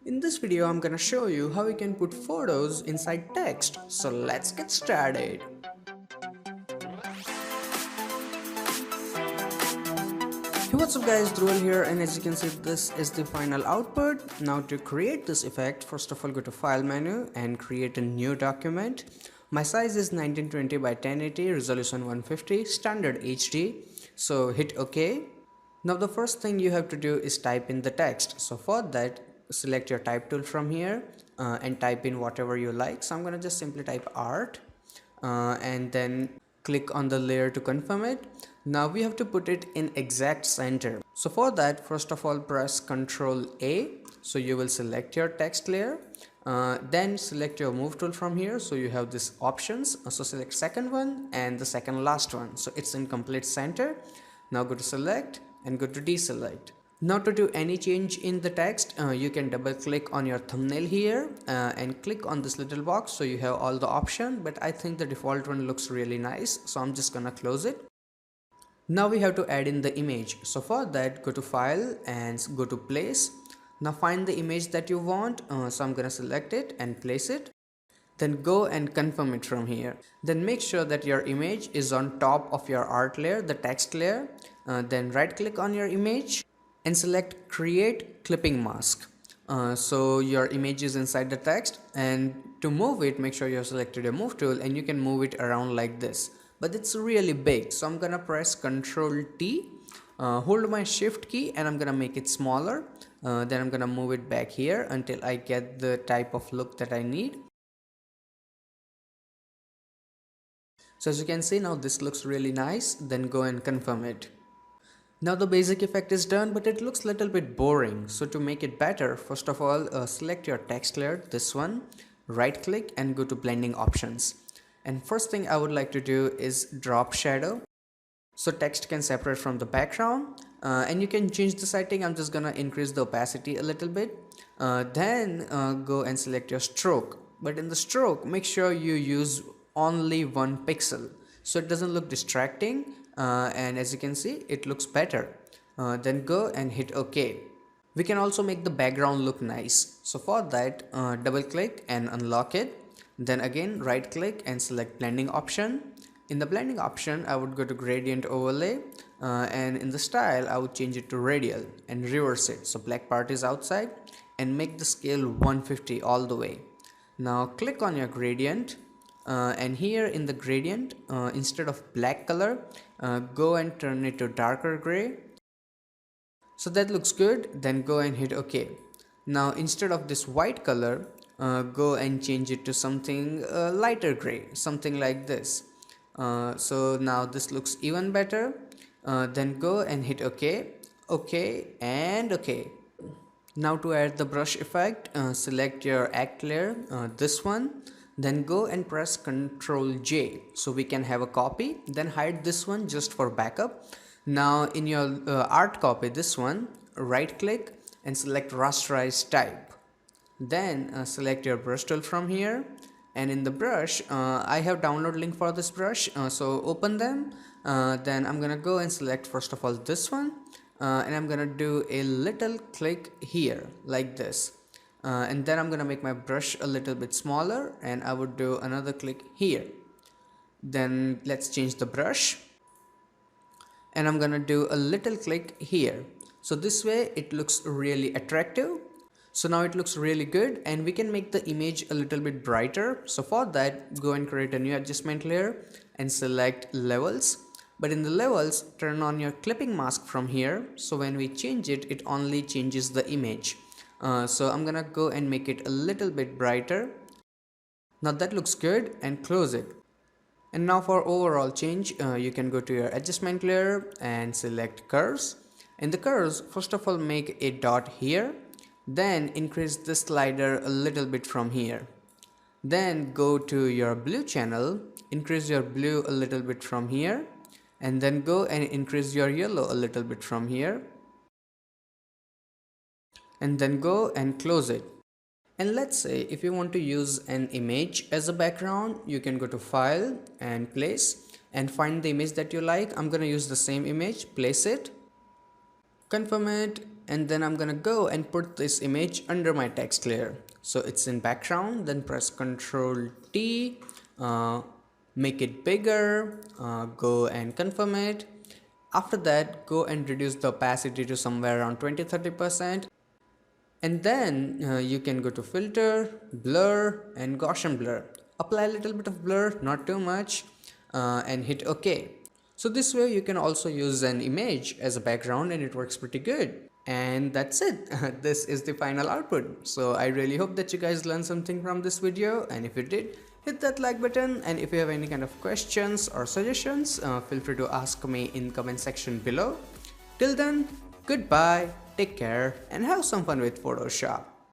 In this video, I'm gonna show you how you can put photos inside text. So let's get started. Hey, what's up guys, Dhruval here, and as you can see this is the final output. Now to create this effect, first of all go to file menu and create a new document. My size is 1920 by 1080, resolution 150, standard HD. So hit OK. Now the first thing you have to do is type in the text. So for that, select your type tool from here and type in whatever you like. So I'm gonna just simply type art and then click on the layer to confirm it. Now we have to put it in exact center. So for that, first of all press Ctrl A. So you will select your text layer. Then select your move tool from here. So you have these options. So select second one and the second last one. So it's in complete center. Now go to select and go to deselect. Now to do any change in the text, you can double click on your thumbnail here and click on this little box, so you have all the options, but I think the default one looks really nice, so I'm just gonna close it. Now we have to add in the image. So for that, go to file and go to place. Now find the image that you want. So I'm gonna select it and place it. Then go and confirm it from here. Then make sure that your image is on top of your art layer, the text layer. Then right click on your image and select create clipping mask. So your image is inside the text, and to move it, make sure you have selected your move tool and you can move it around like this. But it's really big, so I'm gonna press Ctrl T, hold my shift key and I'm gonna make it smaller. Then I'm gonna move it back here until I get the type of look that I need. So as you can see, now this looks really nice. Then go and confirm it. Now the basic effect is done, but it looks a little bit boring. So to make it better, first of all, select your text layer, this one, right click and go to blending options. And first thing I would like to do is drop shadow. So text can separate from the background and you can change the setting. I'm just gonna increase the opacity a little bit. Then go and select your stroke. But in the stroke, make sure you use only 1 pixel so it doesn't look distracting. And as you can see, it looks better. Then go and hit OK. We can also make the background look nice. So for that, double click and unlock it. Then again right click and select blending option. In the blending option, I would go to gradient overlay and in the style I would change it to radial and reverse it, so black part is outside, and make the scale 150 all the way. Now click on your gradient and here in the gradient, instead of black color, go and turn it to darker gray. So that looks good. Then go and hit OK. Now instead of this white color, go and change it to something lighter gray, something like this. So now this looks even better. Then go and hit OK, OK and OK. Now to add the brush effect, select your act layer, this one. Then go and press Ctrl J so we can have a copy. Then hide this one just for backup. Now in your art copy, this one, right click and select rasterize type. Then select your brush tool from here, and in the brush I have download link for this brush, so open them. Then I'm gonna go and select first of all this one, and I'm gonna do a little click here like this, and then I'm gonna make my brush a little bit smaller and I would do another click here. Then let's change the brush and I'm gonna do a little click here. So this way it looks really attractive. So now it looks really good and we can make the image a little bit brighter. So for that, go and create a new adjustment layer and select levels. But in the levels, turn on your clipping mask from here. So when we change it, it only changes the image. So I'm gonna go and make it a little bit brighter. Now that looks good, and close it. And now for overall change, you can go to your adjustment layer and select curves. In the curves, first of all make a dot here. Then increase the slider a little bit from here. Then go to your blue channel, increase your blue a little bit from here, and then go and increase your yellow a little bit from here, and then go and close it. And let's say if you want to use an image as a background, you can go to file and place and find the image that you like. I'm going to use the same image, place it. confirm it, and then I'm gonna go and put this image under my text layer. So it's in background, then press Ctrl T, uh, make it bigger, go and confirm it. After that, go and reduce the opacity to somewhere around 20-30%. And then you can go to filter, blur, and Gaussian blur. Apply a little bit of blur, not too much, and hit OK. So this way you can also use an image as a background and it works pretty good. And that's it. This is the final output. So I really hope that you guys learned something from this video, and if you did, hit that like button, and if you have any kind of questions or suggestions, feel free to ask me in comment section below. Till then, goodbye, take care, and have some fun with Photoshop.